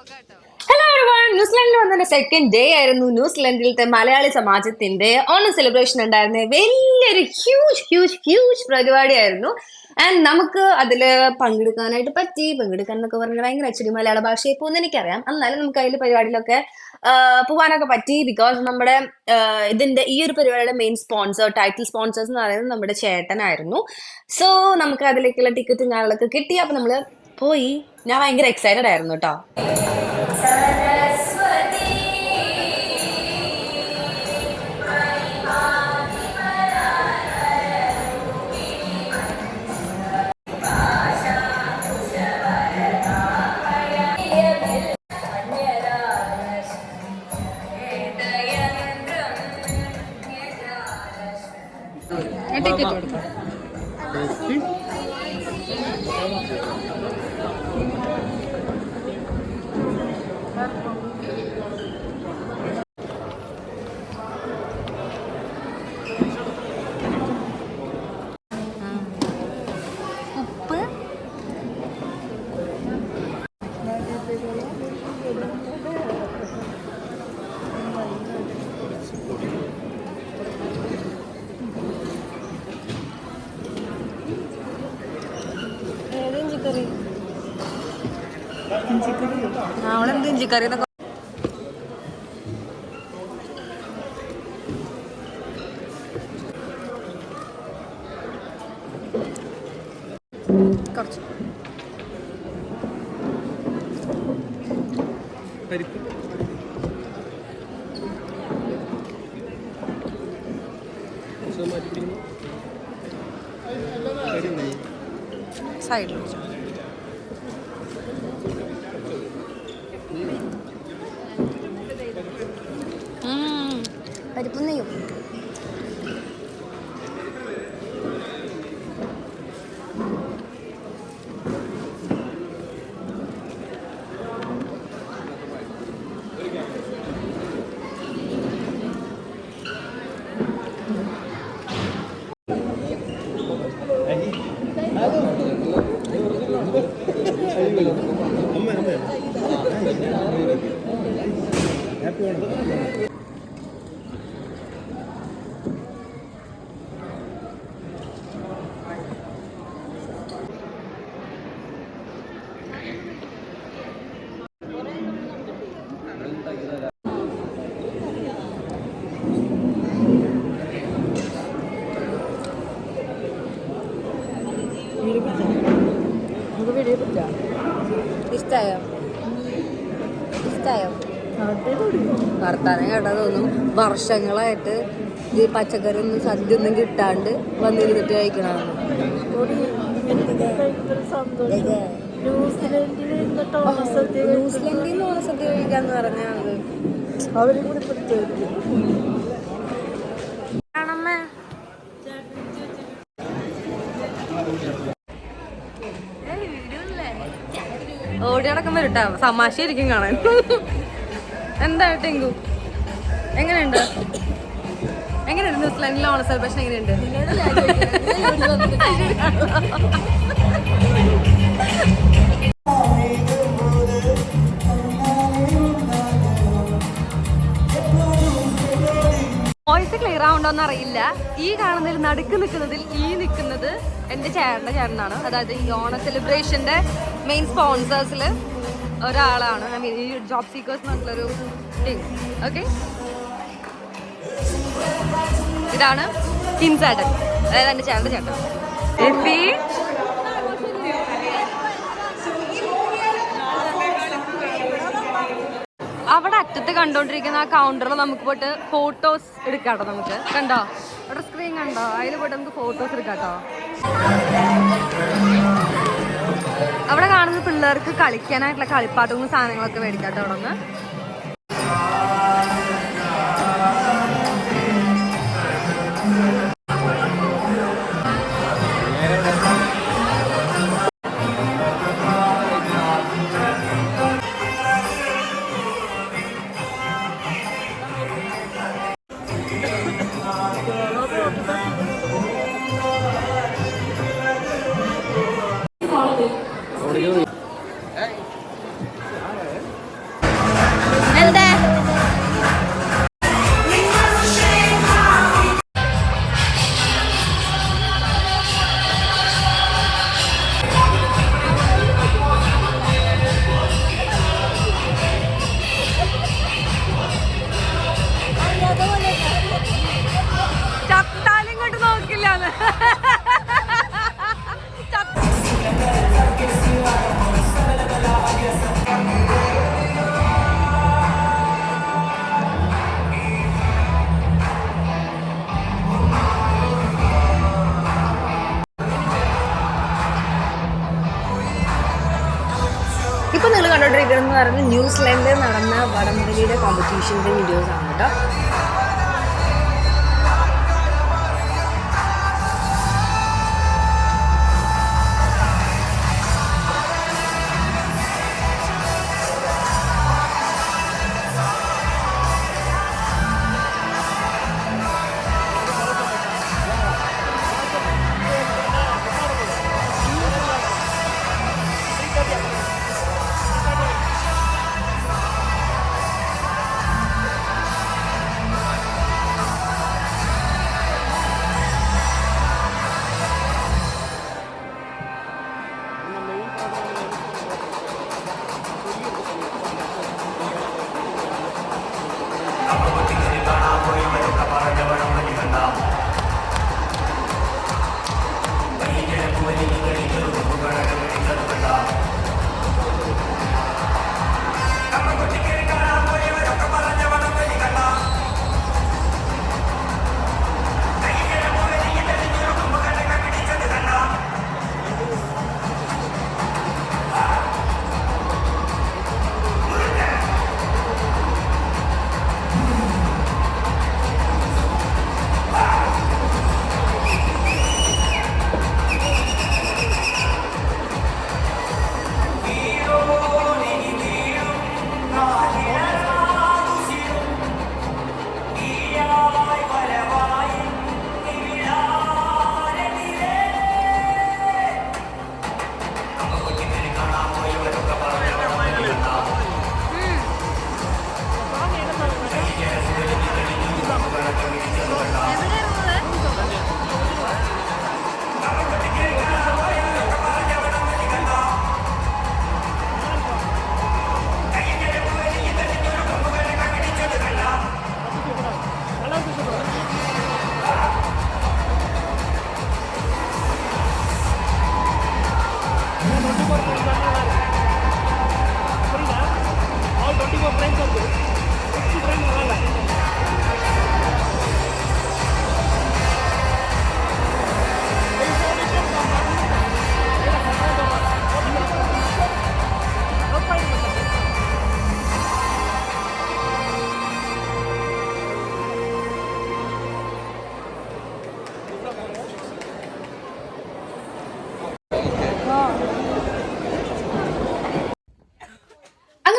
Hello everyone, ന്യൂസിലാൻഡിൽ വന്നതിന്റെ second day ആയിരുന്നു. ന്യൂസിലാൻഡിലത്തെ Malayali സമാജത്തിന്റെ Onam celebration ഉണ്ടായിരുന്ന വലിയൊരു ഹ്യൂജ് ഹ്യൂജ് ഹ്യൂജ് പരിപാടിയായിരുന്നു. ആൻഡ് നമുക്ക് അതിൽ പങ്കെടുക്കാനായിട്ട് പറ്റി. പങ്കെടുക്കാൻ എന്നൊക്കെ പറഞ്ഞാൽ ഭയങ്കര അച്ചടി മലയാള ഭാഷയെ പോകുന്ന എനിക്കറിയാം. എന്നാലും നമുക്ക് അതിൽ പരിപാടിയിലൊക്കെ പോകാനൊക്കെ പറ്റി. ബിക്കോസ് നമ്മുടെ ഈ ഒരു പരിപാടിയുടെ മെയിൻ സ്പോൺസർ, ടൈറ്റിൽ സ്പോൺസേഴ്സ് എന്ന് പറയുന്നത് നമ്മുടെ ചേട്ടനായിരുന്നു. സോ നമുക്ക് അതിലേക്കുള്ള ടിക്കറ്റും കാര്യങ്ങളൊക്കെ കിട്ടി. അപ്പൊ നമ്മള് പോയി. ഞാൻ ഭയങ്കര എക്സൈറ്റഡ് ആയിരുന്നു കേട്ടോ. ടിക്കറ്റ് കൊടുക്കാം. ഉപ്പ് അവളെന്ത് ഇഞ്ചിക്കറി എന്നൊക്കെ കുറച്ച് സൈഡിൽ വെച്ചു. പരിപ്പും നെയ്യും ഇഷ്ടായോ? ഇഷ്ടായോ? വർത്താനം കേട്ടാ തോന്നും വർഷങ്ങളായിട്ട് ഈ പച്ചക്കറി ഒന്നും സദ്യ ഒന്നും കിട്ടാണ്ട് വന്നിരുന്നിട്ട് കഴിക്കണമെന്ന്. ന്യൂസിലൻഡിൽ നിന്ന് ഓണസദ്യ കഴിക്കാന്ന് പറഞ്ഞാൽ അവരും കൂടി ഓടി നടക്കുമ്പോ വരട്ടാ തമാശയായിരിക്കും കാണാൻ. എന്താ ടെങ്കു, എങ്ങനെയുണ്ട്? എങ്ങനെയുണ്ട് ന്യൂസിലാൻഡിലെ ഓണ സെലിബ്രേഷൻ? എങ്ങനെയുണ്ട്? വോയിസ് ക്ലിയർ ആവുണ്ടോന്ന് അറിയില്ല. ഈ കാണുന്നതിൽ നടുക്ക് നിൽക്കുന്നത് എൻ്റെ ചേട്ടനാണ്. അതായത് ഈ ഓണ സെലിബ്രേഷന്റെ മെയിൻ സ്പോൺസേഴ്സിൽ ഒരാളാണ്. ഐ മീൻ ഈ ജോബ് സീക്കേഴ്സ് എന്നുള്ളൊരു ടീം. ഓക്കെ, ഇതാണ് കിൻസാട്ടൻ, അതായത് എൻ്റെ ചേട്ടൻ. അവിടെ അറ്റത്ത് കണ്ടോണ്ടിരിക്കുന്ന ആ കൗണ്ടറിൽ നമുക്ക് പോയിട്ട് ഫോട്ടോസ് എടുക്കാട്ടോ. നമുക്ക് കണ്ടോ അവിടെ സ്ക്രീൻ കണ്ടോ? അതിൽ പോയിട്ട് നമുക്ക് ഫോട്ടോസ് എടുക്കാട്ടോ. അവിടെ കാണുന്ന പിള്ളേർക്ക് കളിക്കാനായിട്ടുള്ള കളിപ്പാട്ടങ്ങളും സാധനങ്ങളൊക്കെ മേടിക്കാട്ടോ അവിടെ നിന്ന്. എന്ന് പറയുന്നത് ന്യൂസിലൻഡിൽ നടന്ന വടംവലിയുടെ കോമ്പറ്റീഷൻ്റെ വീഡിയോസ് ആണ് കേട്ടോ.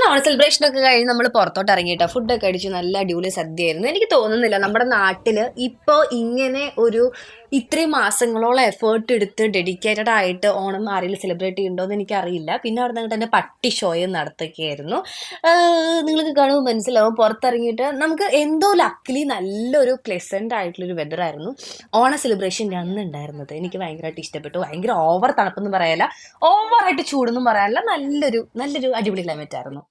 ഓണ സെലിബ്രേഷൻ ഒക്കെ കഴിഞ്ഞ് നമ്മൾ പുറത്തോട്ട് ഇറങ്ങിയിട്ടോ, ഫുഡൊക്കെ അടിച്ചു, നല്ല അടിപൊളി സദ്യയായിരുന്നു. എനിക്ക് തോന്നുന്നില്ല നമ്മുടെ നാട്ടിൽ ഇപ്പോൾ ഇങ്ങനെ ഒരു ഇത്രയും മാസങ്ങളോളം എഫേർട്ട് എടുത്ത് ഡെഡിക്കേറ്റഡ് ആയിട്ട് ഓണം ആരെങ്കിലും സെലിബ്രേറ്റ് ചെയ്യുന്നുണ്ടോ എന്ന് എനിക്കറിയില്ല. പിന്നെ അവിടെ നിന്നിട്ട് എൻ്റെ പട്ടി ഷോയും നടത്തുകയായിരുന്നു. നിങ്ങൾക്ക് കാണുമ്പോൾ മനസ്സിലാവും, പുറത്തിറങ്ങിയിട്ട് നമുക്ക് എന്തോ ലക്കിലി നല്ലൊരു പ്ലെസൻ്റ് ആയിട്ടുള്ളൊരു വെതറായിരുന്നു ഓണ സെലിബ്രേഷൻ്റെ അന്ന് ഉണ്ടായിരുന്നത്. എനിക്ക് ഭയങ്കരമായിട്ട് ഇഷ്ടപ്പെട്ടു. ഭയങ്കര ഓവർ തണുപ്പെന്നും പറയാനില്ല, ഓവറായിട്ട് ചൂടൊന്നും പറയാനില്ല, നല്ലൊരു അടിപൊളി ക്ലൈമറ്റ് ആയിരുന്നു.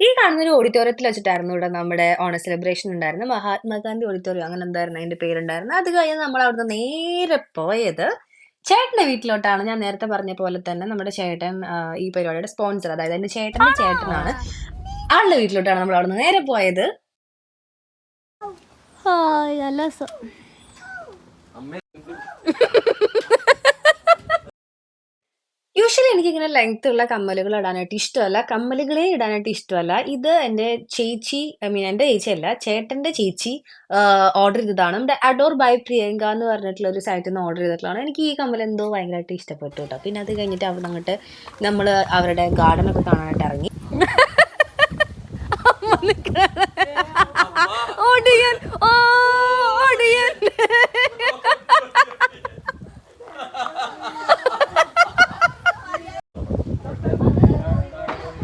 ഈ കാണുന്ന ഒരു ഓഡിറ്റോറിയത്തിൽ വെച്ചിട്ടായിരുന്നു ഇവിടെ നമ്മുടെ ഓണ സെലിബ്രേഷൻ ഉണ്ടായിരുന്നു. മഹാത്മാഗാന്ധി ഓഡിറ്റോറിയം അങ്ങനെ എന്തായിരുന്നു അതിന്റെ പേരുണ്ടായിരുന്നു. അത് കഴിഞ്ഞ് നമ്മൾ അവിടുന്ന് നേരെ പോയത് ചേട്ടന്റെ വീട്ടിലോട്ടാണ്. ഞാൻ നേരത്തെ പറഞ്ഞ പോലെ തന്നെ നമ്മുടെ ചേട്ടൻ ഈ പരിപാടിയുടെ സ്പോൺസർ, അതായത് എന്റെ ചേട്ടന്റെ ചേട്ടനാണ്. ആളുടെ വീട്ടിലോട്ടാണ് നമ്മൾ അവിടുന്ന് നേരെ പോയത്. യൂഷ്വലി എനിക്കിങ്ങനെ ലെങ്ത് ഉള്ള കമ്മലുകൾ ഇടാനായിട്ട് ഇഷ്ടമല്ല, കമ്മലുകളെ ഇടാനായിട്ട് ഇഷ്ടമല്ല. ഇത് എൻ്റെ ചേച്ചി, എൻ്റെ ചേച്ചിയല്ല, ചേട്ടൻ്റെ ചേച്ചി ഓർഡർ ചെയ്തതാണ്. നമ്മുടെ അഡോർ ബൈ പ്രിയങ്ക എന്ന് പറഞ്ഞിട്ടുള്ള ഒരു സൈറ്റിൽ നിന്ന് ഓർഡർ ചെയ്തിട്ടുള്ളതാണ്. എനിക്ക് ഈ കമ്മൽ എന്തോ ഭയങ്കരമായിട്ട് ഇഷ്ടപ്പെട്ടു കേട്ടോ. പിന്നെ അത് കഴിഞ്ഞിട്ട് അവിടെ അങ്ങോട്ട് നമ്മൾ അവരുടെ ഗാർഡനൊക്കെ കാണാനായിട്ട് ഇറങ്ങി.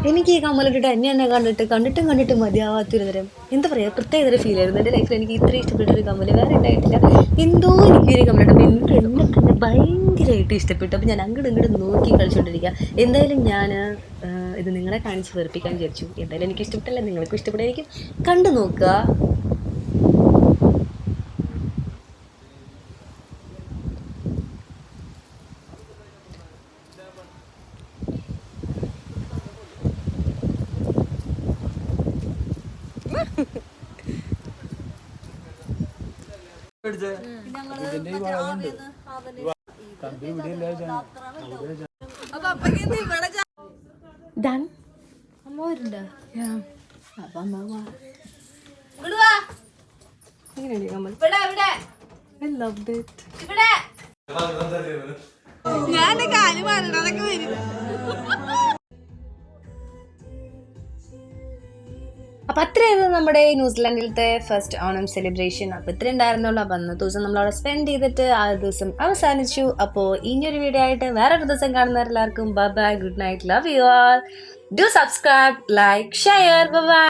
എനിക്ക് ഈ കമ്മലിട്ടിട്ട് എന്നെ കണ്ടിട്ട് മതിയാവാത്തൊരു തരം എന്താ പറയുക, പ്രത്യേകതരം ഫീൽ ആയിരുന്നു. എൻ്റെ ലൈഫിൽ എനിക്ക് ഇത്രയും ഇഷ്ടപ്പെട്ടൊരു കമ്മൽ വേറെ ഉണ്ടായിട്ടില്ല. എന്തോ എനിക്ക് ഈ കമ്മലിട്ടപ്പോൾ എനിക്ക് എന്നെ തന്നെ ഭയങ്കരമായിട്ട് ഇഷ്ടപ്പെട്ടു. അപ്പോൾ ഞാൻ അങ്ങോട്ട് നോക്കി കളിച്ചുകൊണ്ടിരിക്കുക. എന്തായാലും ഞാൻ ഇത് നിങ്ങളെ കാണിച്ച് വെറുപ്പിക്കാൻ വിചാരിച്ചു. എന്തായാലും എനിക്ക് ഇഷ്ടപ്പെട്ടല്ല, നിങ്ങൾക്കും ഇഷ്ടപ്പെടായിരിക്കും. കണ്ടു നോക്കുക. Done. അമ്മ വരുന്നുണ്ടോ? അപ്പൊ അമ്മ വാ. എങ്ങനെയുണ്ട് കമ്മൽ? I loved it. ഞാൻ കാല് മാറണതൊക്കെ വരും. അപ്പൊ അത്രയായിരുന്നു നമ്മുടെ ന്യൂസിലാൻഡിലത്തെ ഫസ്റ്റ് ഓണം സെലിബ്രേഷൻ. അപ്പൊ ഇത്ര ഉണ്ടായിരുന്നുള്ളൂ. അപ്പൊ അന്നത്തെ ദിവസം നമ്മൾ അവിടെ സ്പെൻഡ് ചെയ്തിട്ട് ആ ദിവസം അവസാനിച്ചു. അപ്പോ ഇനിയൊരു വീഡിയോ ആയിട്ട് വേറൊരു ദിവസം കാണുന്ന എല്ലാവർക്കും bye bye, good night, love you all. Do subscribe, like, share, by.